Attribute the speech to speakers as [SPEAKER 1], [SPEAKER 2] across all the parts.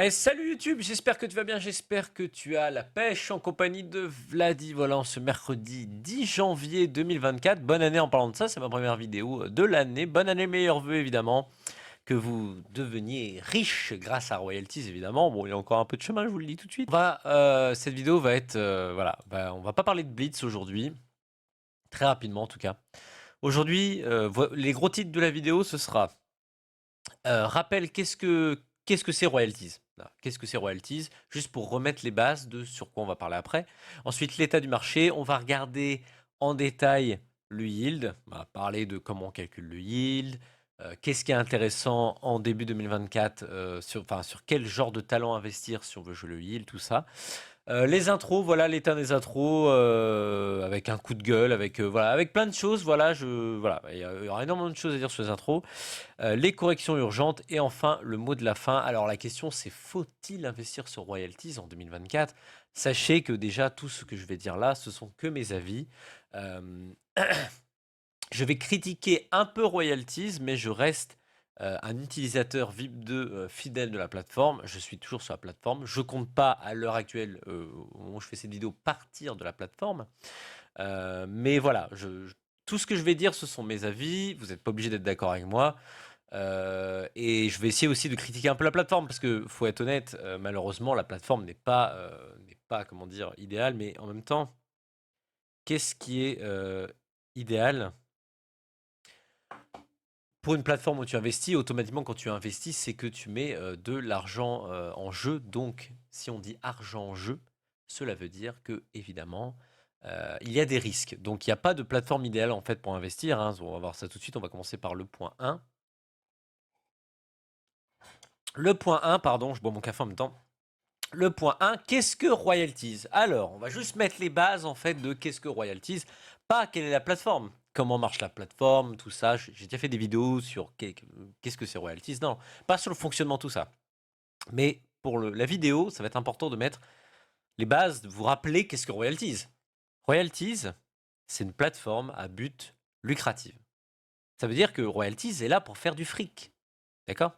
[SPEAKER 1] Salut YouTube, j'espère que tu vas bien, j'espère que tu as la pêche en compagnie de Vladi. Voilà, ce mercredi 10 janvier 2024. Bonne année en parlant de ça, c'est ma première vidéo de l'année. Bonne année, meilleurs vœux évidemment. Que vous deveniez riche grâce à Royalties évidemment. Bon, il y a encore un peu de chemin, je vous le dis tout de suite. Cette vidéo va être, voilà, on va pas parler de Blitz aujourd'hui, très rapidement en tout cas. Aujourd'hui, les gros titres de la vidéo, ce sera rappel, qu'est-ce que c'est Royalties? Voilà, qu'est-ce que c'est Royalties? Juste pour remettre les bases de sur quoi on va parler après. Ensuite, l'état du marché. On va regarder en détail le yield. On va parler de comment on calcule le yield. Qu'est-ce qui est intéressant en début 2024, sur quel genre de talent investir si on veut jouer le yield, tout ça. Les intros, voilà l'état des intros, avec un coup de gueule, voilà, avec plein de choses. Voilà, il y aura énormément de choses à dire sur les intros. Les corrections urgentes et enfin le mot de la fin. Alors la question c'est faut-il investir sur Royalties en 2024? Sachez que déjà tout ce que je vais dire là, ce sont que mes avis. Euh, je vais critiquer un peu Royalties, mais je reste un utilisateur VIP2 fidèle de la plateforme. Je suis toujours sur la plateforme. Je compte pas à l'heure actuelle, au moment où je fais cette vidéo, partir de la plateforme. Mais voilà, tout ce que je vais dire, ce sont mes avis. Vous n'êtes pas obligé d'être d'accord avec moi. Et je vais essayer aussi de critiquer un peu la plateforme parce que faut être honnête, malheureusement la plateforme n'est pas comment dire idéale, mais en même temps, qu'est-ce qui est idéal pour une plateforme où tu investis? Automatiquement, quand tu investis, c'est que tu mets de l'argent en jeu. Donc, si on dit argent en jeu, cela veut dire que évidemment il y a des risques. Donc, il n'y a pas de plateforme idéale en fait pour investir, hein. On va voir ça tout de suite. On va commencer par le point 1. Le point 1, pardon, je bois mon café en même temps. Le point 1, qu'est-ce que Royalties? Alors, on va juste mettre les bases en fait de qu'est-ce que Royalties, pas quelle est la plateforme, comment marche la plateforme, tout ça. J'ai déjà fait des vidéos sur qu'est-ce que c'est Royalties, non, pas sur le fonctionnement, tout ça. Mais pour la vidéo, ça va être important de mettre les bases, de vous rappeler qu'est-ce que Royalties. Royalties, c'est une plateforme à but lucratif. Ça veut dire que Royalties est là pour faire du fric. D'accord?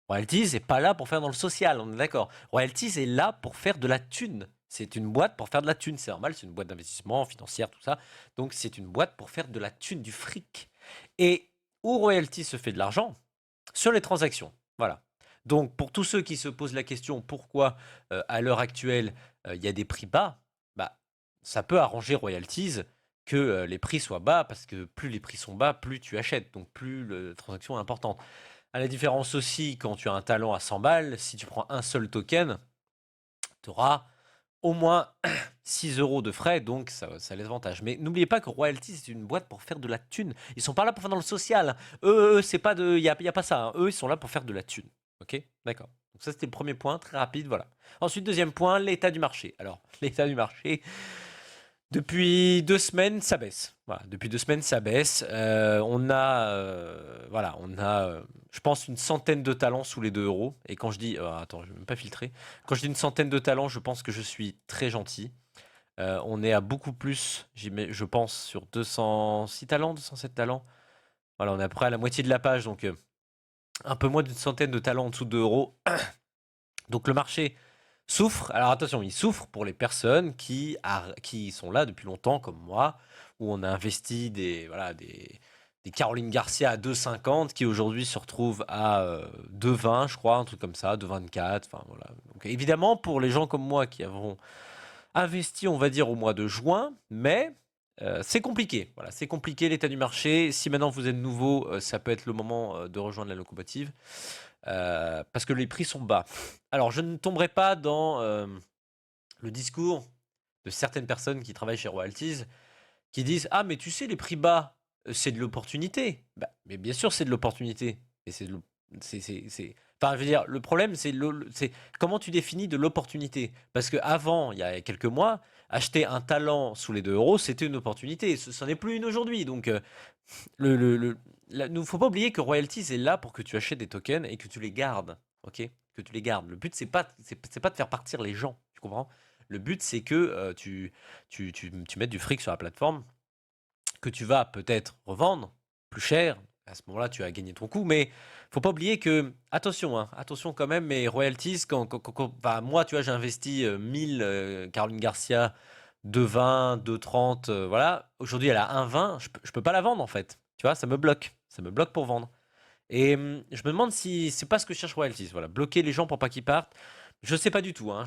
[SPEAKER 1] Royalties est pas là pour faire dans le social, on est d'accord. Royalties est là pour faire de la thune. C'est une boîte pour faire de la thune, c'est normal, c'est une boîte d'investissement financière, tout ça. Donc c'est une boîte pour faire de la thune, du fric. Et où Royalties se fait de l'argent? Sur les transactions. Voilà. Donc pour tous ceux qui se posent la question pourquoi à l'heure actuelle il y a des prix bas, bah, ça peut arranger Royalties que les prix soient bas parce que plus les prix sont bas, plus tu achètes, donc plus la transaction est importante. À la différence aussi, quand tu as un talent à 100 balles, si tu prends un seul token, tu auras au moins 6 euros de frais, donc ça a l'avantage. Mais n'oubliez pas que Royalty, c'est une boîte pour faire de la thune. Ils sont pas là pour faire dans le social, hein. C'est pas de. Y a pas ça, hein. Eux, ils sont là pour faire de la thune. Ok? D'accord. Donc ça, c'était le premier point, très rapide, voilà. Ensuite, deuxième point, l'état du marché. Alors, l'état du marché, depuis 2 semaines, ça baisse. Voilà, depuis 2 semaines, ça baisse. On a, je pense, une centaine de talents sous les 2 euros. Et quand je dis, attends, je vais même pas filtrer. Quand je dis une centaine de talents, je pense que je suis très gentil. On est à beaucoup plus, je pense, sur 206 talents, 207 talents. Voilà, on est à peu près à la moitié de la page, donc un peu moins d'une centaine de talents en dessous de 2 euros. Donc le marché souffre. Alors attention, il souffre pour les personnes qui sont là depuis longtemps, comme moi, où on a investi des Caroline Garcia à 2,50 qui aujourd'hui se retrouvent à 2,20, je crois, un truc comme ça, 2,24. Enfin voilà. Donc évidemment, pour les gens comme moi qui avons investi, on va dire, au mois de juin, mais c'est compliqué. Voilà, c'est compliqué l'état du marché. Si maintenant vous êtes nouveau, ça peut être le moment de rejoindre la locomotive. Parce que les prix sont bas. Alors, je ne tomberai pas dans le discours de certaines personnes qui travaillent chez Royalties qui disent: ah, mais tu sais, les prix bas, c'est de l'opportunité. Bah, mais bien sûr, c'est de l'opportunité. Et c'est de Enfin, je veux dire, le problème, c'est comment tu définis de l'opportunité. Parce qu'avant, il y a quelques mois, acheter un talent sous les 2 euros, c'était une opportunité. Ce n'en est plus une aujourd'hui. Donc, il ne faut pas oublier que Royalties est là pour que tu achètes des tokens et que tu les gardes. Ok? Que tu les gardes. Le but, c'est pas de faire partir les gens. Tu comprends? Le but, c'est que tu mettes du fric sur la plateforme que tu vas peut-être revendre plus cher à ce moment-là, tu as gagné ton coup. Mais faut pas oublier que, attention, hein, attention quand même, mes royalties, enfin, moi, tu vois, j'ai investi 1000 Caroline Garcia, 2,20, 2,30, voilà. Aujourd'hui, elle a 1,20, je peux pas la vendre en fait. Tu vois, ça me bloque. Ça me bloque pour vendre. Et je me demande si c'est pas ce que cherche Royalties. Voilà, bloquer les gens pour pas qu'ils partent. Je sais pas du tout, hein.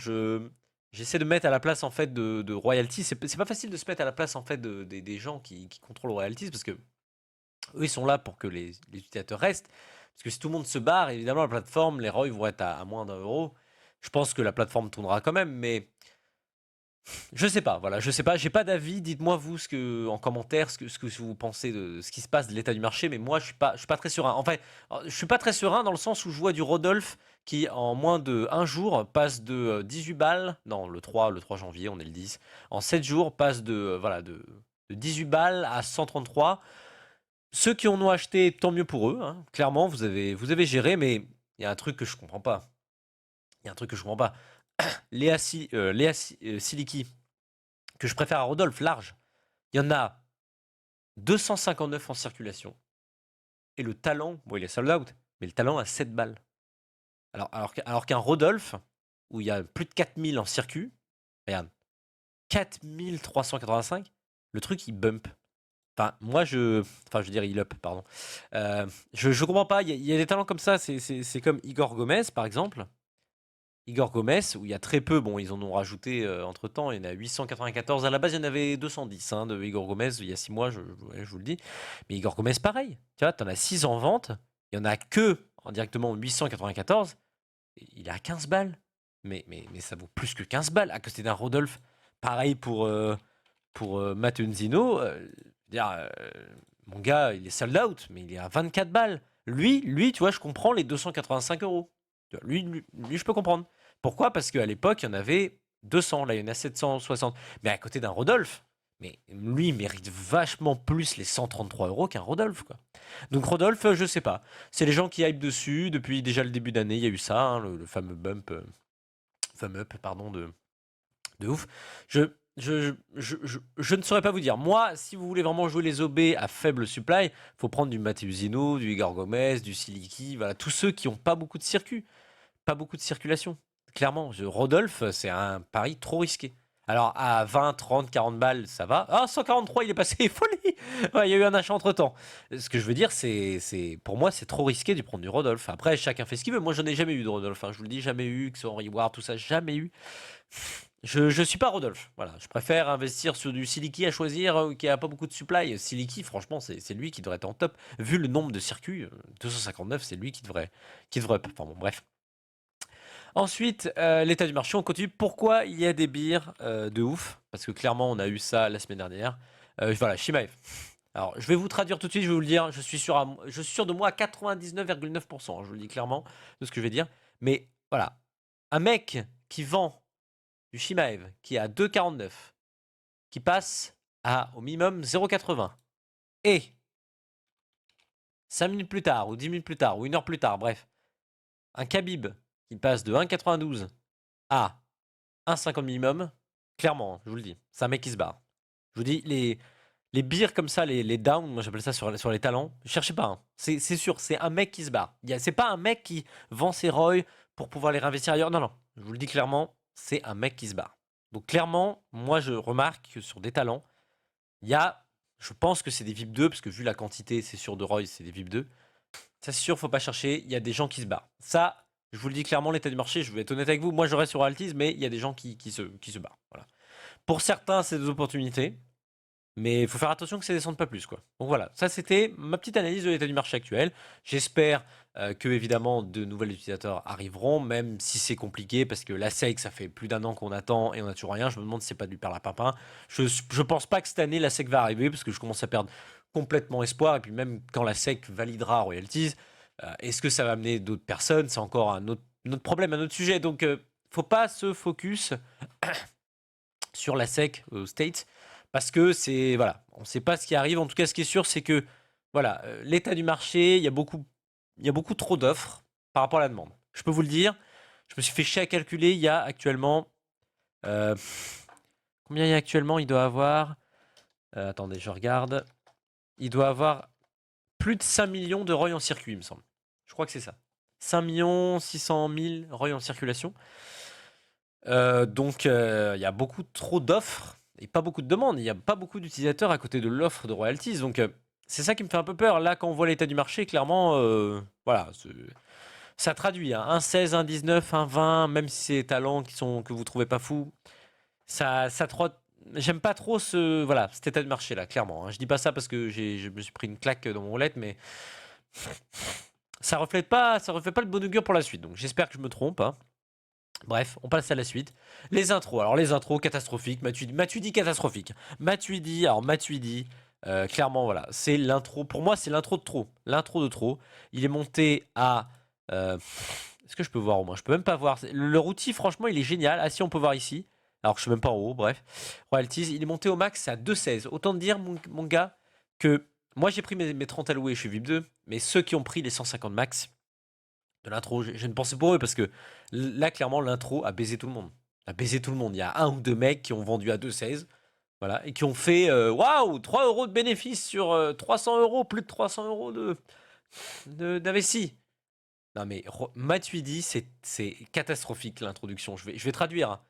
[SPEAKER 1] J'essaie de me mettre à la place en fait de Royalties. C'est pas facile de se mettre à la place en fait des gens qui contrôlent Royalties parce que eux ils sont là pour que les utilisateurs restent. Parce que si tout le monde se barre, évidemment la plateforme, les ROI vont être à moins d'1 euro. Je pense que la plateforme tournera quand même, mais je sais pas, voilà, je sais pas, j'ai pas d'avis. Dites-moi vous en commentaire ce que vous pensez de ce qui se passe de l'état du marché, mais moi je suis pas très serein. En fait, je suis pas très serein dans le sens où je vois du Rodolphe qui en moins de un jour passe de 18 balles, non le 3 janvier, on est le 10, en 7 jours passe voilà de 18 balles à 133. Ceux qui en ont acheté, tant mieux pour eux, hein. Clairement, vous avez géré, mais il y a un truc que je comprends pas. Il y a un truc que je comprends pas. Siliki, que je préfère à Rodolphe, large. Il y en a 259 en circulation. Et le talent, bon, il est sold out, mais le talent a 7 balles. Alors qu'un Rodolphe, où il y a plus de 4000 en circuit, regarde, 4385, le truc il bump. Enfin, enfin, je veux dire, il up, pardon. Je comprends pas, il y a des talents comme ça, c'est comme Igor Gomez, par exemple. Igor Gomez, où il y a très peu, bon, ils en ont rajouté entre temps, il y en a 894. À la base, il y en avait 210 hein, de Igor Gomez il y a 6 mois, je vous le dis. Mais Igor Gomez, pareil. Tu vois, tu en as 6 en vente, il y en a que en directement 894. Il est à 15 balles. Mais ça vaut plus que 15 balles à côté d'un Rodolphe. Pareil pour Mattenzino. Mon gars, il est sold out, mais il est à 24 balles. Lui, tu vois, je comprends les 285 euros. Lui, je peux comprendre. Pourquoi? Parce qu'à l'époque, il y en avait 200. Là, il y en a 760. Mais à côté d'un Rodolphe, mais lui, il mérite vachement plus les 133 euros qu'un Rodolphe, quoi. Donc Rodolphe, je sais pas. C'est les gens qui hype dessus. Depuis déjà le début d'année, il y a eu ça, hein, le fameux bump, fameux up, pardon, de ouf. Je ne saurais pas vous dire. Moi, si vous voulez vraiment jouer les OB à faible supply, faut prendre du Mateuszino, du Igor Gomez, du Siliki, voilà, tous ceux qui n'ont pas beaucoup de circuit, pas beaucoup de circulation. Clairement, Rodolphe, c'est un pari trop risqué. Alors à 20, 30, 40 balles, ça va. Ah, 143, il est passé, folie. Ouais, il y a eu un achat entre-temps. Ce que je veux dire, pour moi, c'est trop risqué de prendre du Rodolphe. Après, chacun fait ce qu'il veut. Moi, j'en ai jamais eu de Rodolphe, hein. Je vous le dis, jamais eu, que ce soit en reward, tout ça, jamais eu. Je suis pas Rodolphe. Voilà, je préfère investir sur du Siliki à choisir qui a pas beaucoup de supply. Siliki, franchement, c'est lui qui devrait être en top. Vu le nombre de circuits, 259, c'est lui qui devrait up. Enfin bon, bref. Ensuite, l'état du marché, on continue. Pourquoi il y a des bières de ouf? Parce que clairement, on a eu ça la semaine dernière. Voilà, Shimaev. Alors, je vais vous traduire tout de suite, je vais vous le dire. Je suis sûr de moi à 99,9%, hein, je vous le dis clairement, de ce que je vais dire. Mais voilà, un mec qui vend du Shimaev qui est à 2,49, qui passe au minimum 0,80, et 5 minutes plus tard, ou 10 minutes plus tard, ou 1 heure plus tard, bref, un Khabib qui passe de 1,92 à 1,50 minimum, clairement, je vous le dis, c'est un mec qui se barre. Je vous dis, les bières comme ça, les downs, moi j'appelle ça sur les talents, cherchez pas, hein. C'est sûr, c'est un mec qui se barre. C'est pas un mec qui vend ses ROI pour pouvoir les réinvestir ailleurs. Non, non, je vous le dis clairement, c'est un mec qui se barre. Donc clairement, moi je remarque que sur des talents, je pense que c'est des VIP 2, parce que vu la quantité, c'est sûr de ROI, c'est des VIP 2. Ça c'est sûr, faut pas chercher, il y a des gens qui se barrent. Ça, je vous le dis clairement, l'état du marché, je vais être honnête avec vous, moi je reste sur Altis, mais il y a des gens qui se barrent. Voilà. Pour certains, c'est des opportunités. Mais il faut faire attention que ça ne descende pas plus, quoi. Donc voilà, ça c'était ma petite analyse de l'état du marché actuel. J'espère que évidemment de nouveaux utilisateurs arriveront, même si c'est compliqué, parce que la SEC, ça fait plus d'1 an qu'on attend et on n'a toujours rien. Je me demande si c'est pas du perlapapin. Je pense pas que cette année la SEC va arriver, parce que je commence à perdre complètement espoir. Et puis même quand la SEC validera Royalties, est-ce que ça va amener d'autres personnes? C'est encore un autre problème, un autre sujet. Donc faut pas se focus sur la SEC aux States, parce que voilà, on ne sait pas ce qui arrive. En tout cas, ce qui est sûr, c'est que voilà, l'état du marché, il y a beaucoup trop d'offres par rapport à la demande. Je peux vous le dire, je me suis fait chier à calculer. Il y a actuellement euh, combien il y a actuellement? Il doit avoir attendez, je regarde. Il doit avoir plus de 5 millions de ROI en circuit, il me semble. Je crois que c'est ça. 5 600 000 ROI en circulation. Donc, il y a beaucoup trop d'offres et pas beaucoup de demandes. Il n'y a pas beaucoup d'utilisateurs à côté de l'offre de royalties. Donc, c'est ça qui me fait un peu peur. Là, quand on voit l'état du marché, clairement, voilà, ça traduit hein, un 16, un 19, un 20, même si c'est des talents que vous trouvez pas fous. J'aime pas trop voilà, cet état de marché là, clairement. Hein. Je dis pas ça parce que je me suis pris une claque dans mon roulette, mais ça reflète pas le bon augure pour la suite. Donc, j'espère que je me trompe. Hein. Bref, on passe à la suite. Les intros. Alors, les intros catastrophiques. Matuidi catastrophique. Matuidi, clairement, voilà. C'est l'intro. Pour moi, c'est l'intro de trop. L'intro de trop. Il est monté à. Est-ce que je peux voir au moins? Je peux même pas voir. Leur outil, franchement, il est génial. Ah, si, on peut voir ici. Alors, je suis même pas en haut. Bref. Royalties. Il est monté au max à 2,16. Autant dire, mon gars, que moi, j'ai pris mes 30 alloués. Je suis VIP 2. Mais ceux qui ont pris les 150 max de l'intro, j'ai une pensée pour eux parce que là, clairement, l'intro a baisé tout le monde. A baisé tout le monde. Il y a un ou deux mecs qui ont vendu à 2,16. Voilà. Et qui ont fait waouh, 3 euros de bénéfice sur 300 euros, plus de 300 euros d'investi. Non mais Matuidi, c'est catastrophique l'introduction. Je vais traduire. Hein.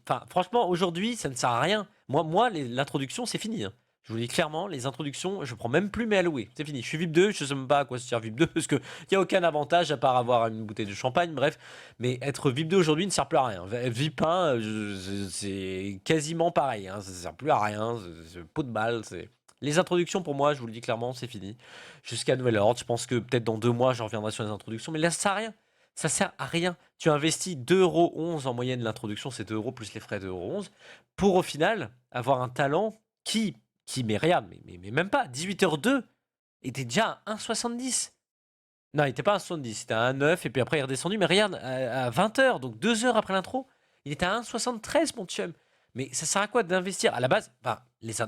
[SPEAKER 1] Enfin, franchement, aujourd'hui, ça ne sert à rien. Moi l'introduction, c'est fini. Hein. Je vous le dis clairement, les introductions, je prends même plus mes alloués. C'est fini. Je suis VIP 2, je sais même pas à quoi se sert VIP 2 parce qu'il n'y a aucun avantage à part avoir une bouteille de champagne. Bref, mais être VIP 2 aujourd'hui ne sert plus à rien. VIP 1, c'est quasiment pareil. Hein. Ça ne sert plus à rien. C'est pot de balle. Les introductions, pour moi, je vous le dis clairement, c'est fini. Jusqu'à nouvel ordre. Je pense que peut-être dans 2 mois, je reviendrai sur les introductions. Mais là, ça sert à rien. Ça sert à rien. Tu investis 2,11 € en moyenne l'introduction, c'est 2 euros plus les frais de 2,11 € pour au final avoir un talent mais regarde, mais même pas. 18h02 était déjà à 1,70. Non, il était pas à 1,70, c'était à 1,9 et puis après il est redescendu. Mais regarde, à 20h, donc 2 heures après l'intro, il était à 1,73 mon chum. Mais ça sert à quoi d'investir? À la base, enfin,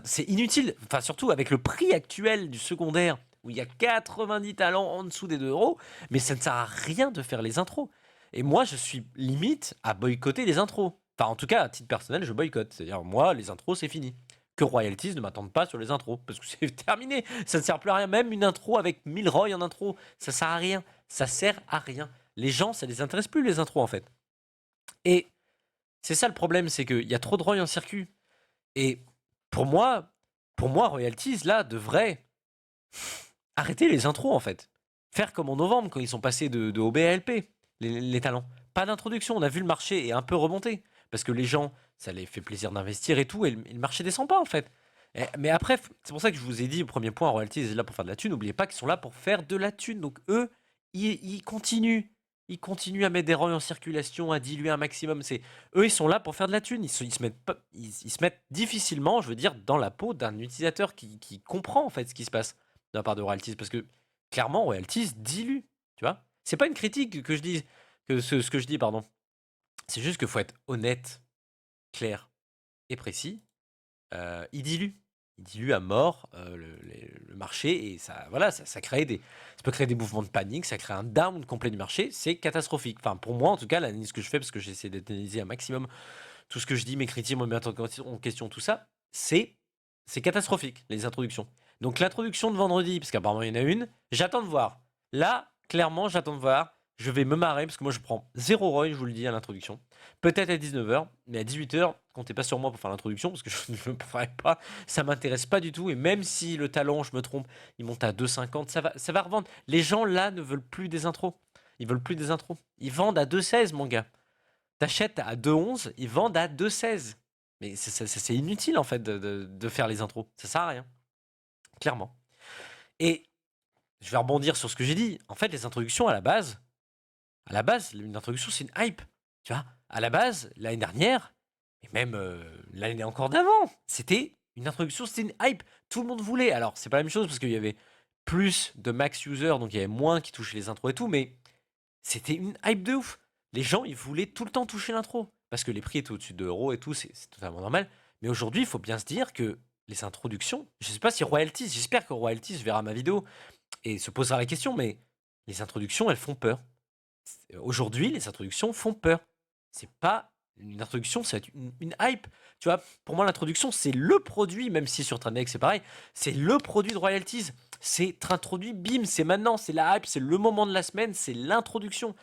[SPEAKER 1] c'est inutile. Enfin, surtout avec le prix actuel du secondaire où il y a 90 talents en dessous des 2 euros, mais ça ne sert à rien de faire les intros. Et moi, je suis limite à boycotter les intros. Enfin, en tout cas, à titre personnel, je boycotte. C'est-à-dire, moi, les intros, c'est fini. Que Royalties ne m'attendent pas sur les intros, parce que c'est terminé. Ça ne sert plus à rien. Même une intro avec 1000 ROI en intro, ça sert à rien. Ça sert à rien. Les gens, ça les intéresse plus, les intros, en fait. Et c'est ça le problème, c'est qu'il y a trop de ROI en circuit. Et pour moi, Royalties, là, devrait arrêter les intros, en fait. Faire comme en novembre, quand ils sont passés de OB à LP, les talents. Pas d'introduction, on a vu le marché est un peu remonté. Parce que les gens, ça les fait plaisir d'investir et tout, et le marché descend pas, en fait. Mais après, c'est pour ça que je vous ai dit au premier point, Royalties est là pour faire de la thune. N'oubliez pas qu'ils sont là pour faire de la thune. Donc eux, ils continuent. Ils continuent à mettre des ROI en circulation, à diluer un maximum. Eux, ils sont là pour faire de la thune. Ils se mettent difficilement, je veux dire, dans la peau d'un utilisateur qui comprend en fait ce qui se passe de la part de Royalties. Parce que clairement, Royalties dilue. Tu vois? C'est pas une critique que je dis, ce que je dis, pardon. C'est juste qu'il faut être honnête, clair et précis. Il dilue. Il dilue à mort le marché et ça, voilà, ça peut créer des mouvements de panique, ça crée un down complet du marché, c'est catastrophique. Enfin, pour moi, en tout cas, l'analyse que je fais, parce que j'essaie d'analyser un maximum tout ce que je dis, mes critiques, me mettre en question, tout ça, c'est catastrophique, les introductions. Donc, l'introduction de vendredi, parce qu'apparemment, il y en a une, j'attends de voir. Là, clairement, j'attends de voir. Je vais me marrer parce que moi je prends 0 ROI, je vous le dis à l'introduction. Peut-être à 19h, mais à 18h, comptez pas sur moi pour faire l'introduction parce que je ne le ferai pas. Ça m'intéresse pas du tout. Et même si le talent, je me trompe, il monte à 2,50, ça va revendre. Les gens là ne veulent plus des intros. Ils veulent plus des intros. Ils vendent à 2,16, mon gars. T'achètes à 2,11, ils vendent à 2,16. Mais c'est inutile en fait de faire les intros. Ça sert à rien. Clairement. Et je vais rebondir sur ce que j'ai dit. En fait, les introductions à la base, une introduction, c'est une hype. Tu vois, à la base, l'année dernière, et même l'année encore d'avant, c'était une introduction, c'était une hype. Tout le monde voulait. Alors, c'est pas la même chose parce qu'il y avait plus de max users, donc il y avait moins qui touchaient les intros et tout, mais c'était une hype de ouf. Les gens, ils voulaient tout le temps toucher l'intro parce que les prix étaient au-dessus de euros et tout, c'est totalement normal. Mais aujourd'hui, il faut bien se dire que les introductions, je sais pas si Royalties, j'espère que Royalties verra ma vidéo et se posera la question, mais les introductions, elles font peur. Aujourd'hui, les introductions font peur. C'est pas Une introduction, ça va être une hype. Tu vois, pour moi, l'introduction, c'est le produit, même si sur Trendx, c'est pareil, c'est le produit de royalties. C'est introduit, bim, c'est maintenant, c'est la hype, c'est le moment de la semaine, c'est l'introduction.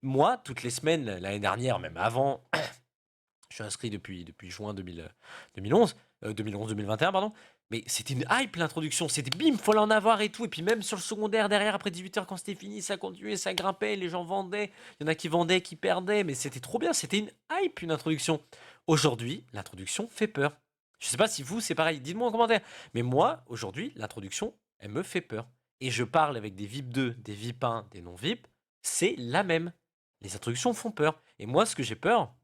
[SPEAKER 1] Moi, toutes les semaines, l'année dernière, même avant, je suis inscrit depuis juin 2011, 2011-2021, pardon. Mais c'était une hype l'introduction, c'était bim, fallait en avoir et tout. Et puis même sur le secondaire derrière, après 18h quand c'était fini, ça continuait, ça grimpait, les gens vendaient. Il y en a qui vendaient, qui perdaient, mais c'était trop bien, c'était une hype, une introduction. Aujourd'hui, l'introduction fait peur. Je sais pas si vous, c'est pareil, dites-moi en commentaire. Mais moi, aujourd'hui, l'introduction, elle me fait peur. Et je parle avec des VIP 2, des VIP 1, des non VIP, c'est la même. Les introductions font peur. Et moi, ce que j'ai peur,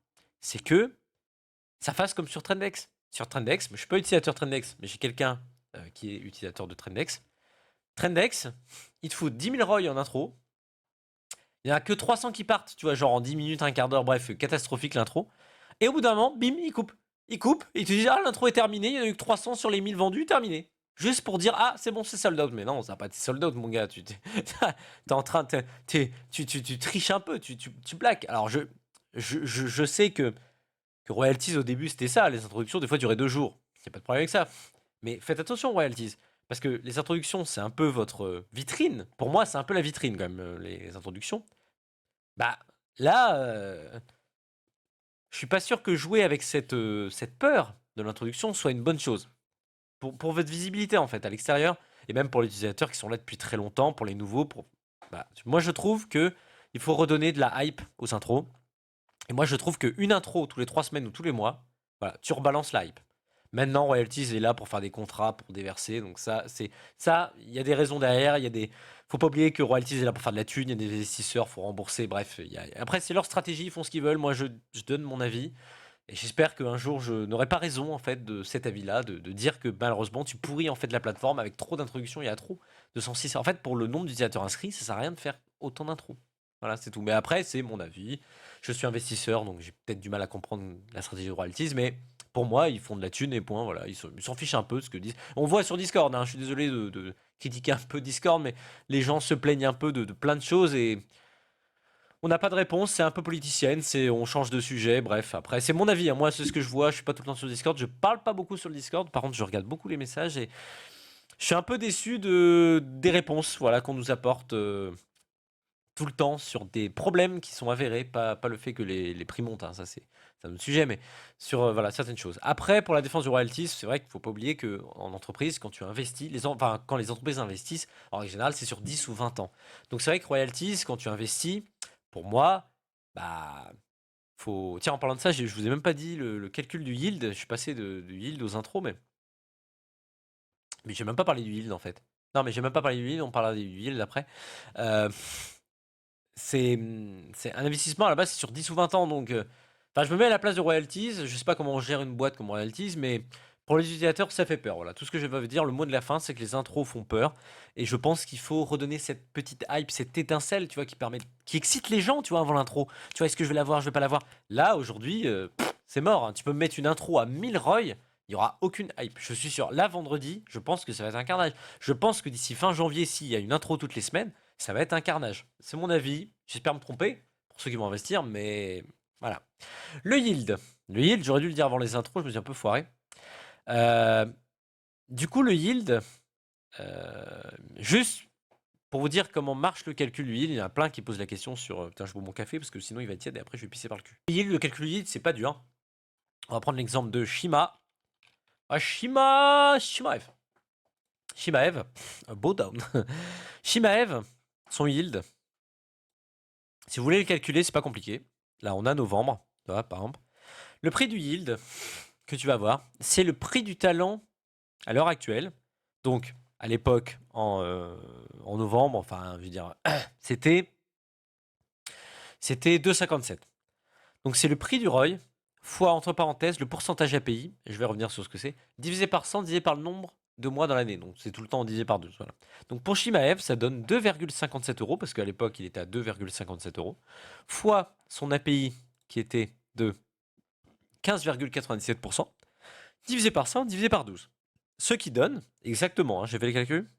[SPEAKER 1] c'est que ça fasse comme sur Trendex. Sur Trendex, mais je suis pas utilisateur Trendex, mais j'ai quelqu'un qui est utilisateur de Trendex. Trendex, il te fout 10 000 ROI en intro. Il n'y en a que 300 qui partent, tu vois, genre en 10 minutes, un quart d'heure, bref, catastrophique l'intro. Et au bout d'un moment, bim, il coupe. Il coupe, et il te dit, ah, l'intro est terminée, il y en a eu que 300 sur les 1000 vendus, terminé. Juste pour dire, ah, c'est bon, c'est sold out. Mais non, ça n'a pas été sold out, mon gars. Tu es en train, tu triches un peu, tu blagues. Alors, je sais que royalties au début c'était ça, les introductions des fois duraient 2 jours. Il n'y a pas de problème avec ça. Mais faites attention royalties. Parce que les introductions c'est un peu votre vitrine. Pour moi c'est un peu la vitrine quand même, les introductions. Bah là, je suis pas sûr que jouer avec cette peur de l'introduction soit une bonne chose. Pour votre visibilité en fait à l'extérieur. Et même pour les utilisateurs qui sont là depuis très longtemps, pour les nouveaux. Bah, moi je trouve que il faut redonner de la hype aux intros. Et moi, je trouve qu'une intro tous les 3 semaines ou tous les mois, voilà, tu rebalances la hype. Maintenant, Royalties est là pour faire des contrats, pour déverser. Donc ça, il y a des raisons derrière. Faut pas oublier que Royalties est là pour faire de la thune. Il y a des investisseurs, faut rembourser. Bref, après c'est leur stratégie, ils font ce qu'ils veulent. Moi, je donne mon avis et j'espère qu'un jour je n'aurai pas raison en fait de cet avis-là, de dire que malheureusement tu pourris en fait la plateforme avec trop d'introductions. Il y a trop de 106. En fait, pour le nombre d'utilisateurs inscrits, ça sert à rien de faire autant d'intros. Voilà, c'est tout. Mais après, c'est mon avis. Je suis investisseur, donc j'ai peut-être du mal à comprendre la stratégie de royalties, mais pour moi, ils font de la thune et point. Voilà, ils s'en fichent un peu de ce que disent. On voit sur Discord, hein, je suis désolé de critiquer un peu Discord, mais les gens se plaignent un peu de plein de choses et on n'a pas de réponse. C'est un peu politicienne, on change de sujet. Bref, après, c'est mon avis, hein. Moi, c'est ce que je vois. Je suis pas tout le temps sur Discord. Je parle pas beaucoup sur le Discord. Par contre, je regarde beaucoup les messages et je suis un peu déçu des réponses, voilà, qu'on nous apporte. Tout le temps sur des problèmes qui sont avérés, pas le fait que les prix montent, hein, ça c'est un autre sujet, mais sur voilà, certaines choses. Après, pour la défense du royalties, c'est vrai qu'il ne faut pas oublier qu'en entreprise, quand tu investis, enfin, quand les entreprises investissent, en général, c'est sur 10 ou 20 ans. Donc c'est vrai que royalties, quand tu investis, pour moi, bah, faut. Tiens, en parlant de ça, je vous ai même pas dit le calcul du yield. Je suis passé du yield aux intros, mais j'ai même pas parlé du yield en fait. Non, mais j'ai même pas parlé du yield, on parlera du yield après. Euh, c'est un investissement à la base, c'est sur 10 ou 20 ans. Donc, enfin, je me mets à la place de royalties. Je sais pas comment on gère une boîte comme royalties, mais pour les utilisateurs, ça fait peur. Voilà, tout ce que je vais vous dire, le mot de la fin, c'est que les intros font peur. Et je pense qu'il faut redonner cette petite hype, cette étincelle, tu vois, qui excite les gens, tu vois, avant l'intro. Tu vois, est-ce que je vais l'avoir, je vais pas l'avoir. Là, aujourd'hui, c'est mort, hein. Tu peux me mettre une intro à 1000 ROI. Il n'y aura aucune hype. Je suis sûr. Là, vendredi, je pense que ça va être un carnage. Je pense que d'ici fin janvier, s'il y a une intro toutes les semaines, ça va être un carnage. C'est mon avis. J'espère me tromper pour ceux qui vont investir, mais voilà. Le yield. Le yield, j'aurais dû le dire avant les intros, je me suis un peu foiré. Euh, du coup, le yield, juste pour vous dire comment marche le calcul du yield, il y en a plein qui posent la question sur. Putain, je bois mon café parce que sinon il va être tiède et après je vais pisser par le cul. Le calcul du yield, c'est pas dur. On va prendre l'exemple de Shima. Ah, Shimaev. Shimaev, beau down. Shimaev, son yield. Si vous voulez le calculer, c'est pas compliqué. Là, on a novembre, tu vois, par exemple. Le prix du yield que tu vas avoir, c'est le prix du talent à l'heure actuelle. Donc, à l'époque, en novembre, enfin, je veux dire, c'était 2,57. Donc, c'est le prix du ROI fois, entre parenthèses, le pourcentage API, et je vais revenir sur ce que c'est, divisé par 100, divisé par le nombre de mois dans l'année. Donc, c'est tout le temps divisé par 2. Voilà. Donc, pour Shimaev, ça donne 2,57 euros, parce qu'à l'époque, il était à 2,57 euros, fois son API qui était de 15,97%, divisé par 100, divisé par 12. Ce qui donne, exactement, hein, j'ai fait les calculs,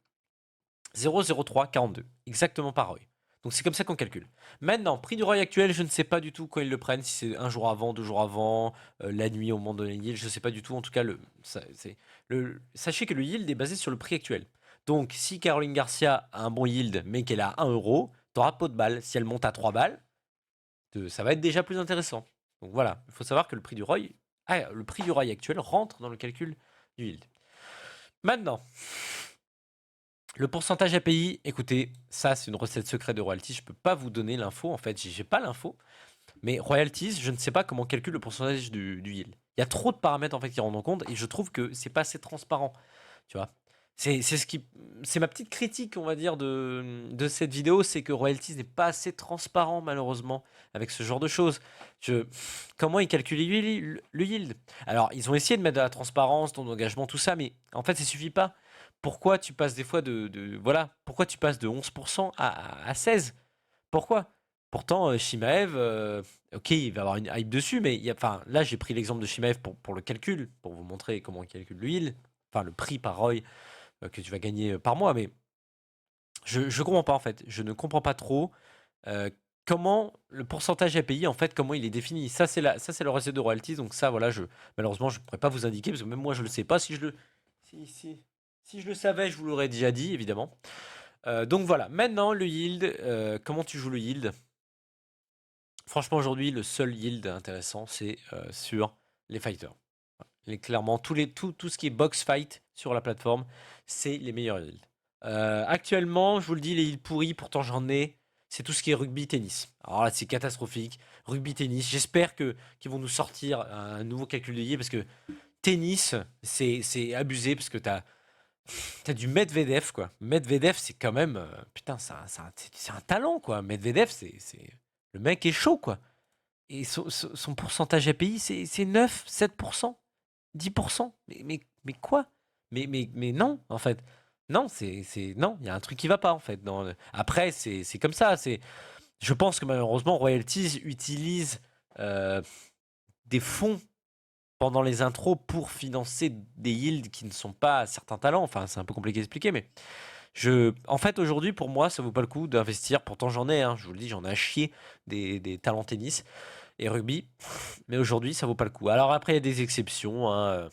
[SPEAKER 1] 0,0342, exactement par ROI. Donc c'est comme ça qu'on calcule. Maintenant, prix du ROI actuel, je ne sais pas du tout quand ils le prennent, si c'est un jour avant, 2 jours avant, la nuit au moment de la yield, je ne sais pas du tout. En tout cas, sachez que le yield est basé sur le prix actuel. Donc si Caroline Garcia a un bon yield, mais qu'elle a 1 euro, tu auras pot de balle. Si elle monte à 3 balles, ça va être déjà plus intéressant. Donc voilà, il faut savoir que le prix du ROI actuel rentre dans le calcul du yield. Maintenant, le pourcentage API, écoutez, ça c'est une recette secrète de royalties, je peux pas vous donner l'info, en fait, j'ai pas l'info, mais royalties, je ne sais pas comment on calcule le pourcentage du yield. Il y a trop de paramètres en fait qui rentrent en compte et je trouve que c'est pas assez transparent, tu vois. C'est ma petite critique, on va dire, de cette vidéo, c'est que royalties n'est pas assez transparent malheureusement avec ce genre de choses. Comment ils calculent le yield? Alors, ils ont essayé de mettre de la transparence, ton engagement, tout ça, mais en fait, ça suffit pas. Pourquoi tu passes des fois voilà, pourquoi tu passes de 11% à 16? Pourquoi? Pourtant, Shimaev, ok, il va avoir une hype dessus, mais enfin, là, j'ai pris l'exemple de Shimaev pour le calcul, pour vous montrer comment il calcule le yield, enfin, le prix par ROI que tu vas gagner par mois, mais je comprends pas, en fait. Je ne comprends pas trop euh, comment le pourcentage API, en fait, comment il est défini. Ça, c'est le recette de royalties, donc ça, voilà, malheureusement, je ne pourrais pas vous indiquer, parce que même moi, je le sais pas. Si je le savais, je vous l'aurais déjà dit, évidemment. Donc voilà, maintenant le yield, comment tu joues le yield? Franchement, aujourd'hui, le seul yield intéressant, c'est sur les fighters. Clairement, tout ce qui est box fight sur la plateforme, c'est les meilleurs yields. Actuellement, je vous le dis, les yields pourris, pourtant j'en ai, c'est tout ce qui est rugby tennis. Alors là, c'est catastrophique. Rugby tennis, j'espère qu'ils vont nous sortir un nouveau calcul de yield parce que tennis, c'est abusé parce que t'as du Medvedev, quoi. Medvedev, c'est quand même. Putain, c'est un talent, quoi. Medvedev, le mec est chaud, quoi. Et son pourcentage API, c'est 9, 7%, 10%. Mais quoi? Mais non, en fait. Non, non, il y a un truc qui va pas, en fait. Après, c'est comme ça. Je pense que malheureusement, Royalties utilise des fonds pendant les intros pour financer des yields qui ne sont pas certains talents. Enfin, c'est un peu compliqué à expliquer, mais en fait, aujourd'hui, pour moi, ça vaut pas le coup d'investir. Pourtant, j'en ai, hein, je vous le dis, j'en ai à chier des talents tennis et rugby. Mais aujourd'hui, ça vaut pas le coup. Alors après, il y a des exceptions, hein,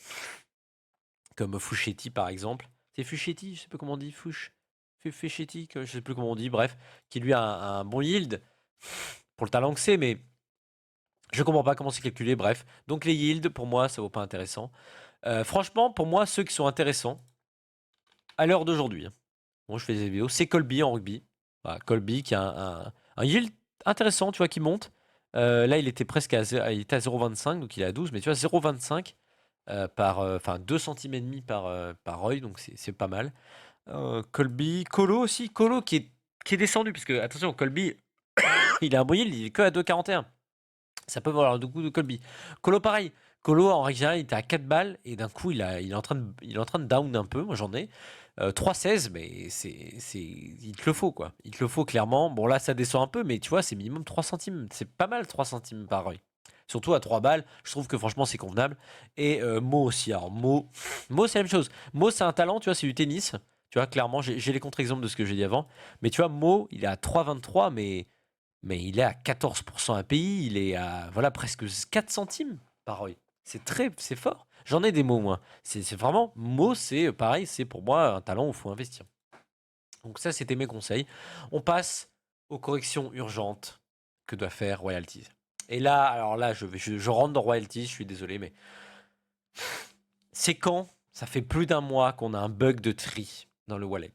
[SPEAKER 1] comme Fuschetti, par exemple. C'est Fuschetti, je sais pas comment on dit, Fuschetti, je sais plus comment on dit, bref, qui lui a un bon yield pour le talent que c'est, mais je comprends pas comment c'est calculé, bref. Donc les yields, pour moi, ça vaut pas intéressant. Franchement, pour moi, ceux qui sont intéressants, à l'heure d'aujourd'hui, hein, bon, je fais des vidéos, c'est Colby en rugby. Voilà, Colby qui a un yield intéressant, tu vois, qui monte. Là, il était presque il était à 0,25, donc il est à 12, mais tu vois, 0,25 enfin 2 centimes et demi par œil, donc c'est pas mal. Colby, Colo aussi, Colo qui est descendu, puisque attention, Colby, il a un bon yield, il est que à 2,41. Ça peut valoir le coup de Colby. Colo, pareil. Colo, en règle générale, il était à 4 balles et d'un coup, il est en train de down un peu. Moi, j'en ai 3,16, mais il te le faut, quoi. Il te le faut clairement. Bon, là, ça descend un peu, mais tu vois, c'est minimum 3 centimes. C'est pas mal, 3 centimes par œil. Surtout à 3 balles, je trouve que franchement, c'est convenable. Et Mo aussi. Alors, Mo c'est la même chose. Mo, c'est un talent, tu vois, c'est du tennis. Tu vois, clairement, j'ai les contre-exemples de ce que j'ai dit avant. Mais tu vois, Mo, il est à 3,23, mais il est à 14% API, il est à voilà, presque 4 centimes par œil. C'est fort. J'en ai des mots, moi. C'est vraiment, mots, c'est pareil, c'est pour moi un talent où il faut investir. Donc ça, c'était mes conseils. On passe aux corrections urgentes que doit faire Royalties. Et là, alors là, je rentre dans Royalties, je suis désolé, mais c'est quand ça fait plus d'un mois qu'on a un bug de tri dans le wallet.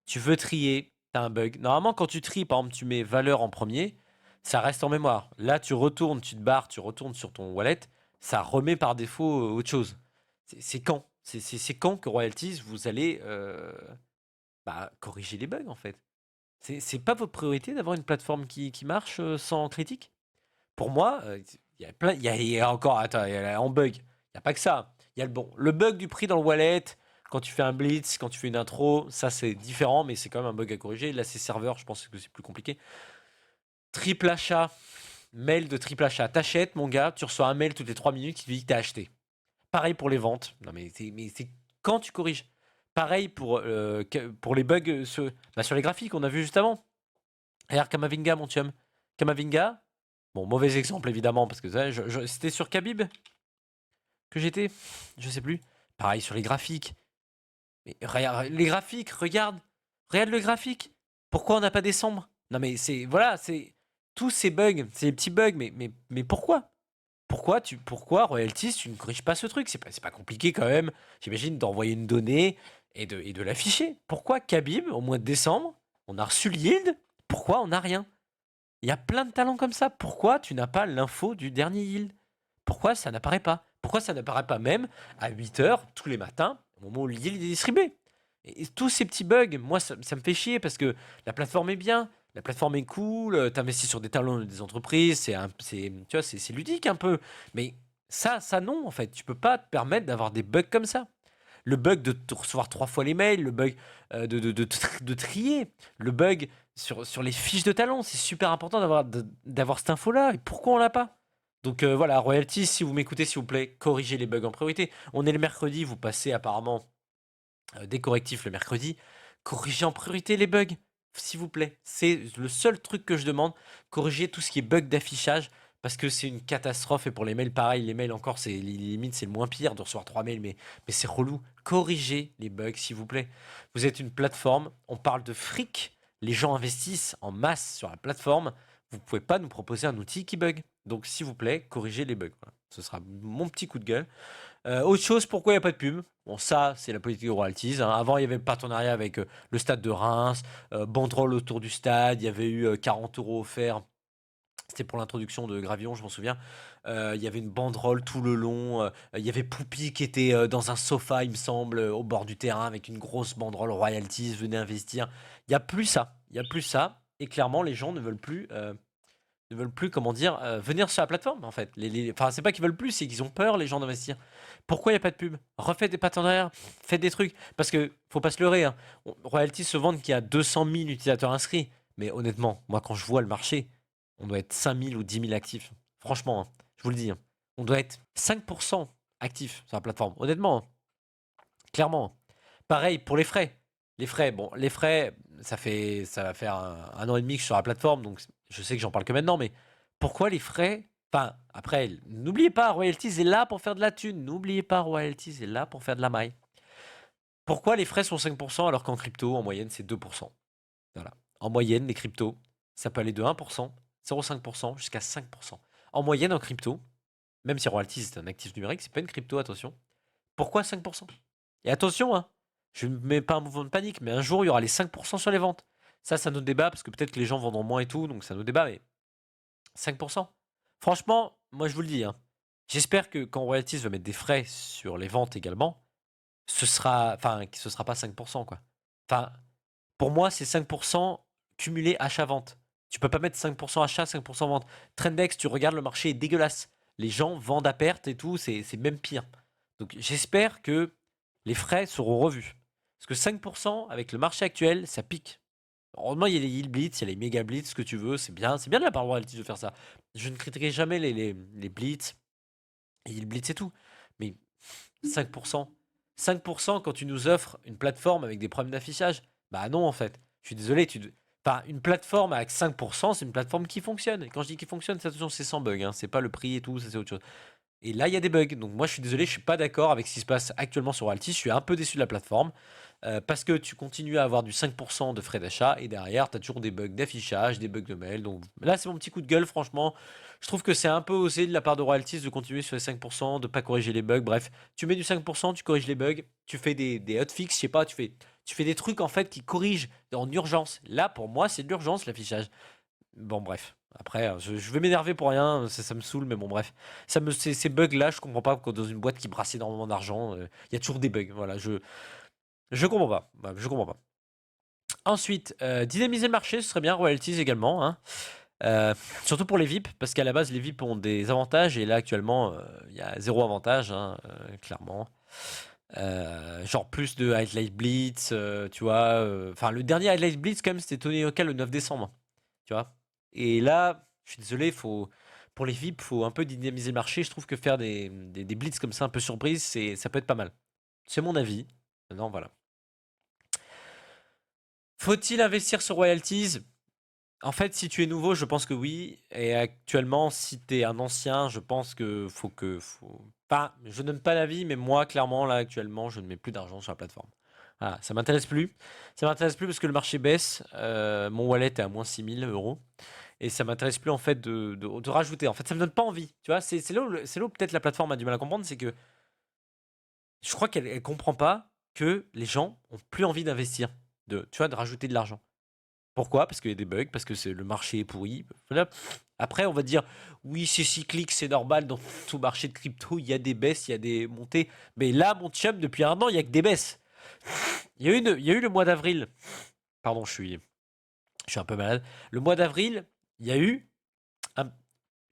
[SPEAKER 1] Tu veux trier, tu as un bug. Normalement, quand tu tries, par exemple, tu mets valeur en premier, ça reste en mémoire. Là, tu retournes, tu te barres, tu retournes sur ton wallet, ça remet par défaut autre chose. C'est quand? C'est quand que Royalties, vous allez corriger les bugs, en fait? C'est pas votre priorité d'avoir une plateforme qui marche sans critique? Pour moi, il y a plein, il y a encore, attends, en bug, il n'y a pas que ça. Il y a le bug du prix dans le wallet, quand tu fais un blitz, quand tu fais une intro, ça c'est différent, mais c'est quand même un bug à corriger. Là, c'est serveur, je pense que c'est plus compliqué. Triple achat, mail de triple achat. T'achètes, mon gars, tu reçois un mail toutes les 3 minutes qui te dit que t'as acheté. Pareil pour les ventes. Non, mais c'est quand tu corriges. Pareil pour les bugs sur les graphiques qu'on a vu juste avant. Regarde Kamavinga, mon chum. Kamavinga, bon, mauvais exemple évidemment, parce que c'était sur Khabib que j'étais. Je sais plus. Pareil sur les graphiques. Mais regarde, les graphiques, regarde. Regarde le graphique. Pourquoi on n'a pas décembre? Non mais c'est. Voilà, c'est. Tous ces bugs, ces petits bugs, mais pourquoi? Pourquoi Royalties, tu ne corriges pas ce truc? C'est pas compliqué quand même, j'imagine, d'envoyer une donnée et de l'afficher. Pourquoi Khabib, au mois de décembre, on a reçu le yield? Pourquoi on n'a rien? Il y a plein de talents comme ça. Pourquoi tu n'as pas l'info du dernier yield? Pourquoi ça n'apparaît pas? Pourquoi ça n'apparaît pas même à 8 h tous les matins, au moment où le yield est distribué? Et tous ces petits bugs, moi, ça me fait chier parce que la plateforme est bien, la plateforme est cool, t'investis sur des talents des entreprises, tu vois, c'est ludique un peu. Mais ça non, en fait. Tu peux pas te permettre d'avoir des bugs comme ça. Le bug de recevoir 3 fois les mails, le bug de trier, le bug sur les fiches de talent. C'est super important d'avoir cette info-là. Et pourquoi on l'a pas? Donc voilà, Royalties, si vous m'écoutez, s'il vous plaît, corrigez les bugs en priorité. On est le mercredi, vous passez apparemment des correctifs le mercredi. Corrigez en priorité les bugs, s'il vous plaît. C'est le seul truc que je demande. Corrigez tout ce qui est bug d'affichage parce que c'est une catastrophe. Et pour les mails, pareil, les mails encore, c'est limite, c'est le moins pire de recevoir 3 mails, mais c'est relou. Corrigez les bugs, s'il vous plaît. Vous êtes une plateforme, on parle de fric. Les gens investissent en masse sur la plateforme. Vous ne pouvez pas nous proposer un outil qui bug. Donc, s'il vous plaît, corrigez les bugs. Voilà. Ce sera mon petit coup de gueule. Autre chose, pourquoi il n'y a pas de pub? Bon, ça, c'est la politique de royalties, hein. Avant, il y avait le partenariat avec le stade de Reims, banderole autour du stade, il y avait eu 40 € offerts. C'était pour l'introduction de Gravillon, je m'en souviens. Il y avait une banderole tout le long. Il y avait Poupi qui était dans un sofa, il me semble, au bord du terrain, avec une grosse banderole royalties, venez investir. Il n'y a plus ça. Il n'y a plus ça. Et clairement, les gens ne veulent plus, comment dire, venir sur la plateforme, en fait. Enfin, c'est pas qu'ils veulent plus, c'est qu'ils ont peur, les gens, d'investir. Pourquoi il n'y a pas de pub? Refaites des partenariats, faites des trucs. Parce que, faut pas se leurrer, hein. Royalty se vante qu'il y a 200 000 utilisateurs inscrits. Mais honnêtement, moi, quand je vois le marché, on doit être 5 000 ou 10 000 actifs. Franchement, hein, je vous le dis, hein. On doit être 5% actifs sur la plateforme. Honnêtement, hein, clairement. Pareil pour les frais. Les frais, ça va faire un an et demi que je suis sur la plateforme, donc je sais que j'en parle que maintenant, mais pourquoi les frais? Enfin, après, n'oubliez pas, Royalties est là pour faire de la thune. N'oubliez pas, Royalties est là pour faire de la maille. Pourquoi les frais sont 5% alors qu'en crypto, en moyenne, c'est 2%? Voilà. En moyenne, les cryptos, ça peut aller de 1%, 0,5% jusqu'à 5%. En moyenne, en crypto, même si Royalties est un actif numérique, c'est pas une crypto, attention. Pourquoi 5%? Et attention, hein, je ne mets pas un mouvement de panique, mais un jour, il y aura les 5% sur les ventes. Ça, c'est un autre débat, parce que peut-être que les gens vendront moins et tout, donc c'est un autre débat, mais 5%. Franchement, moi, je vous le dis, hein, j'espère que quand Royalties va mettre des frais sur les ventes également, ce sera pas 5%, quoi. Enfin, pour moi, c'est 5% cumulé achat-vente. Tu peux pas mettre 5% achat, 5% vente. Trendex, tu regardes, le marché est dégueulasse. Les gens vendent à perte et tout, c'est même pire. Donc j'espère que les frais seront revus. Parce que 5% avec le marché actuel, ça pique. Heureusement, il y a les yield blitz, il y a les méga blitz, ce que tu veux, c'est bien. C'est bien de la part de Royalty de faire ça. Je ne critiquerai jamais les blitz, les yield blitz et tout. Mais 5%, 5% quand tu nous offres une plateforme avec des problèmes d'affichage, bah non en fait. Je suis désolé, enfin, une plateforme avec 5%, c'est une plateforme qui fonctionne. Et quand je dis qui fonctionne, c'est attention, c'est sans bug, hein. C'est pas le prix et tout, ça c'est autre chose. Et là, il y a des bugs. Donc moi, je suis désolé, je suis pas d'accord avec ce qui se passe actuellement sur Altis. Je suis un peu déçu de la plateforme parce que tu continues à avoir du 5% de frais d'achat et derrière, tu as toujours des bugs d'affichage, des bugs de mail. Donc là, c'est mon petit coup de gueule, franchement. Je trouve que c'est un peu osé de la part de Royalties de continuer sur les 5%, de pas corriger les bugs. Bref, tu mets du 5%, tu corriges les bugs, tu fais des hotfix, je sais pas, tu fais des trucs en fait qui corrigent en urgence. Là, pour moi, c'est de l'urgence l'affichage. Bon, bref. Après, je vais m'énerver pour rien, ça me saoule, mais bon, bref. Ces bugs-là, je comprends pas quand dans une boîte qui brasse énormément d'argent, il y a toujours des bugs. Voilà, je comprends pas. Voilà, je comprends pas. Ensuite, dynamiser le marché, ce serait bien, royalties également, hein. Surtout pour les VIP, parce qu'à la base, les VIP ont des avantages, et là, actuellement, il y a zéro avantage, hein, clairement. Genre plus de Highlight Blitz, tu vois. Enfin, le dernier Highlight Blitz, quand même, c'était Tony Hawk le 9 décembre, tu vois. Et là, je suis désolé, pour les VIP, faut un peu dynamiser le marché. Je trouve que faire des blitz comme ça, un peu surprise, ça peut être pas mal. C'est mon avis. Maintenant, voilà. Faut-il investir sur royalties? En fait, si tu es nouveau, je pense que oui. Et actuellement, si tu es un ancien, je pense faut pas. Je donne pas l'avis, mais moi, clairement, là, actuellement, je ne mets plus d'argent sur la plateforme. Voilà, ça m'intéresse plus. Ça m'intéresse plus parce que le marché baisse. Mon wallet est à moins 6 000 euros. Et ça m'intéresse plus, en fait, de rajouter. En fait, ça me donne pas envie. Tu vois, c'est là où, c'est là où peut-être la plateforme a du mal à comprendre. C'est que je crois qu'elle comprend pas que les gens ont plus envie d'investir. Tu vois, de rajouter de l'argent. Pourquoi? Parce qu'il y a des bugs, parce que le marché est pourri. Voilà. Après, on va dire, oui, c'est cyclique, c'est normal. Dans tout marché de crypto, il y a des baisses, il y a des montées. Mais là, mon chum, depuis un an, il y a que des baisses. Il y a eu le mois d'avril. Pardon, je suis un peu malade. Le mois d'avril, il y a eu un,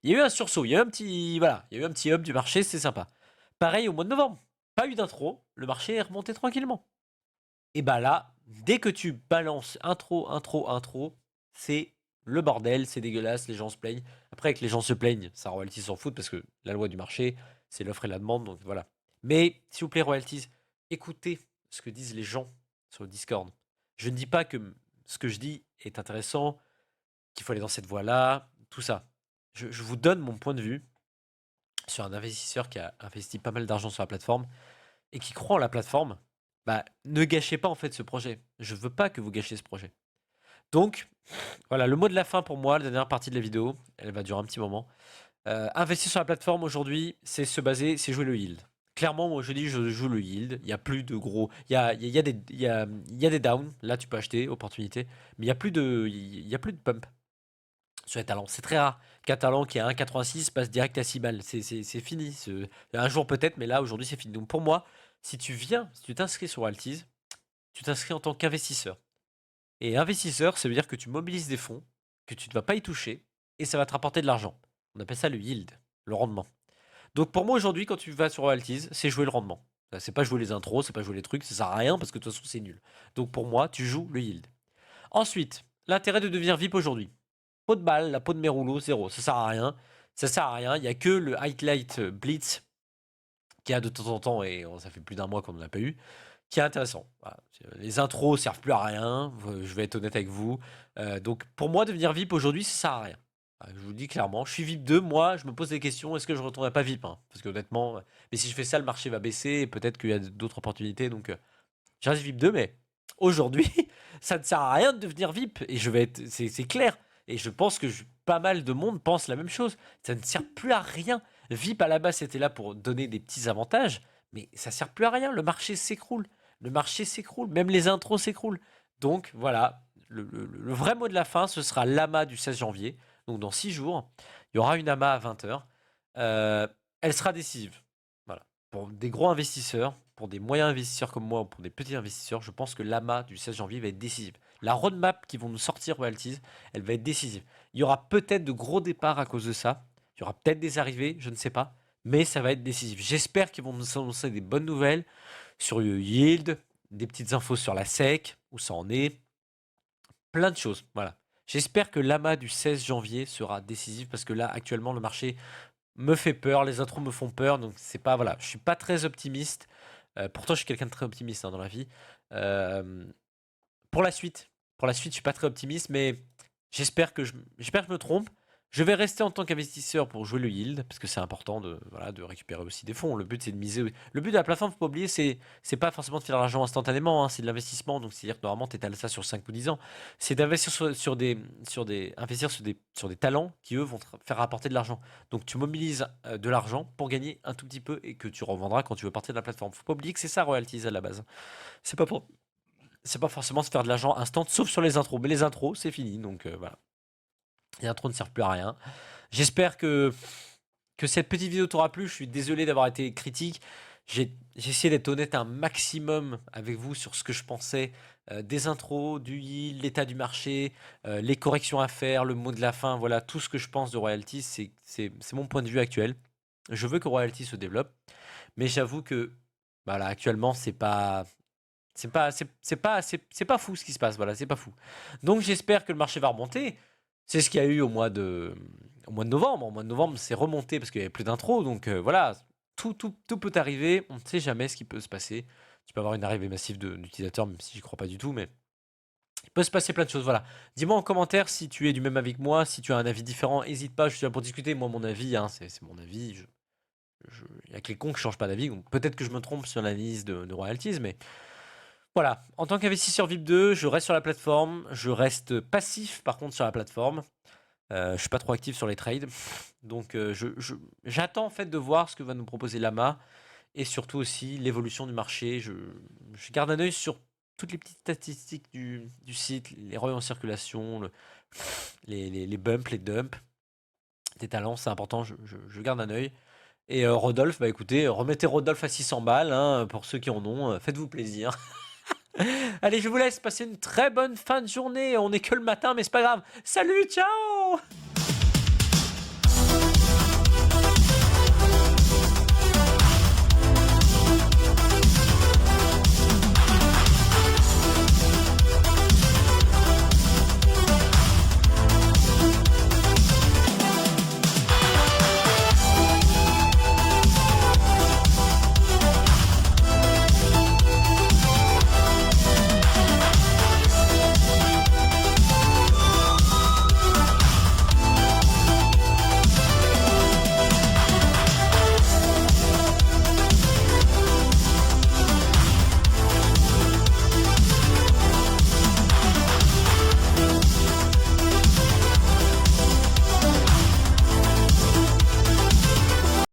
[SPEAKER 1] il y a eu un sursaut. Il y a eu un petit, voilà, il y a eu un petit up du marché, c'est sympa. Pareil au mois de novembre. Pas eu d'intro. Le marché est remonté tranquillement. Et bah là, dès que tu balances intro, c'est le bordel, c'est dégueulasse, les gens se plaignent. Après, que les gens se plaignent, ça Royalties s'en fout parce que la loi du marché, c'est l'offre et la demande, donc voilà. Mais s'il vous plaît, Royalties, écoutez ce que disent les gens sur le Discord. Je ne dis pas que ce que je dis est intéressant, qu'il faut aller dans cette voie-là, tout ça. Je vous donne mon point de vue sur un investisseur qui a investi pas mal d'argent sur la plateforme et qui croit en la plateforme, bah, ne gâchez pas en fait ce projet. Je veux pas que vous gâchiez ce projet. Donc, voilà, le mot de la fin pour moi, la dernière partie de la vidéo, elle va durer un petit moment. Investir sur la plateforme aujourd'hui, c'est se baser, c'est jouer le yield. Clairement, moi je dis je joue le yield. Il y a plus de gros. Il y a des, il y a des downs. Là, tu peux acheter, opportunité. Mais il y a plus de pump sur les talents. C'est très rare qu'un talent qui est à 1,86 passe direct à 6 balles. C'est fini. Un jour peut-être, mais là aujourd'hui c'est fini. Donc pour moi, si tu viens, si tu t'inscris sur Altis, tu t'inscris en tant qu'investisseur. Et investisseur, ça veut dire que tu mobilises des fonds, que tu ne vas pas y toucher, et ça va te rapporter de l'argent. On appelle ça le yield, le rendement. Donc pour moi aujourd'hui, quand tu vas sur Altis, c'est jouer le rendement. C'est pas jouer les intros, c'est pas jouer les trucs, ça sert à rien parce que de toute façon c'est nul. Donc pour moi, tu joues le yield. Ensuite, l'intérêt de devenir VIP aujourd'hui. Pot de balle, la peau de mes rouleaux, zéro. Ça sert à rien. Ça sert à rien. Il y a que le Highlight Blitz qui a de temps en temps, et ça fait plus d'un mois qu'on n'en a pas eu, qui est intéressant. Voilà. Les intros servent plus à rien. Je vais être honnête avec vous. Donc pour moi, devenir VIP aujourd'hui, ça sert à rien. Je vous le dis clairement, je suis VIP 2, moi je me pose des questions, est-ce que je ne retournerai pas VIP, hein? Parce que honnêtement, mais si je fais ça, le marché va baisser, et peut-être qu'il y a d'autres opportunités, donc je reste VIP 2, mais aujourd'hui, ça ne sert à rien de devenir VIP. Et je vais être, c'est clair. Et je pense que pas mal de monde pense la même chose. Ça ne sert plus à rien. VIP à la base, c'était là pour donner des petits avantages, mais ça sert plus à rien. Le marché s'écroule. Le marché s'écroule. Même les intros s'écroulent. Donc voilà, le vrai mot de la fin, ce sera l'AMA du 16 janvier. Donc dans 6 jours, il y aura une AMA à 20h. Elle sera décisive. Voilà. Pour des gros investisseurs, pour des moyens investisseurs comme moi ou pour des petits investisseurs, je pense que l'AMA du 16 janvier va être décisive. La roadmap qui vont nous sortir Royalties, elle va être décisive. Il y aura peut-être de gros départs à cause de ça. Il y aura peut-être des arrivées, je ne sais pas. Mais ça va être décisif. J'espère qu'ils vont nous annoncer des bonnes nouvelles sur le yield, des petites infos sur la SEC, où ça en est, plein de choses. Voilà. J'espère que l'AMA du 16 janvier sera décisif parce que là, actuellement, le marché me fait peur, les intros me font peur, donc c'est pas, voilà, je suis pas très optimiste. Pourtant, je suis quelqu'un de très optimiste hein, dans la vie. Euh, pour la suite, je suis pas très optimiste, mais j'espère que je me trompe. Je vais rester en tant qu'investisseur pour jouer le yield, parce que c'est important de, voilà, de récupérer aussi des fonds. Le but, c'est de miser. Le but de la plateforme, faut pas oublier, c'est pas forcément de faire de l'argent instantanément, hein, c'est de l'investissement. Donc, c'est-à-dire que normalement, tu étales ça sur 5 ou 10 ans. C'est d'investir sur des talents qui, eux, vont te faire rapporter de l'argent. Donc, tu mobilises de l'argent pour gagner un tout petit peu et que tu revendras quand tu veux partir de la plateforme. Faut pas oublier que c'est ça, Royalties à la base. C'est pas pour, c'est pas forcément se faire de l'argent instant, sauf sur les intros. Mais les intros, c'est fini. Donc voilà. Les intros ne servent plus à rien. J'espère que cette petite vidéo t'aura plu. Je suis désolé d'avoir été critique. J'ai essayé d'être honnête un maximum avec vous sur ce que je pensais des intros, du yield, l'état du marché, les corrections à faire, le mot de la fin. Voilà, tout ce que je pense de Royalties, c'est mon point de vue actuel. Je veux que Royalties se développe. Mais j'avoue que voilà, actuellement, c'est pas fou ce qui se passe, voilà, c'est pas fou. Donc j'espère que le marché va remonter. C'est ce qu'il y a eu au mois de novembre. Au mois de novembre, c'est remonté parce qu'il y avait plus d'intro. Donc voilà, tout peut arriver. On ne sait jamais ce qui peut se passer. Tu peux avoir une arrivée massive d'utilisateurs, même si j'y crois pas du tout. Mais Il peut se passer plein de choses, voilà. Dis-moi en commentaire si tu es du même avis que moi, si tu as un avis différent, n'hésite pas, je suis là pour discuter. Moi, mon avis, hein, c'est mon avis. Il y a que les cons qui changent pas d'avis. Donc peut-être que je me trompe sur l'analyse de royalties, mais voilà. En tant qu'investisseur VIP2, je reste sur la plateforme. Je reste passif, par contre, sur la plateforme. Je suis pas trop actif sur les trades. Donc j'attends en fait de voir ce que va nous proposer Lama et surtout aussi l'évolution du marché. Je garde un œil sur toutes les petites statistiques du site, les royaumes en circulation, les bumps, les dumps, des talents, c'est important, je garde un œil. Et Rodolphe, bah écoutez, remettez Rodolphe à 600 balles, hein, pour ceux qui en ont, faites-vous plaisir. Allez, je vous laisse passer une très bonne fin de journée. On est que le matin, mais c'est pas grave. Salut, ciao!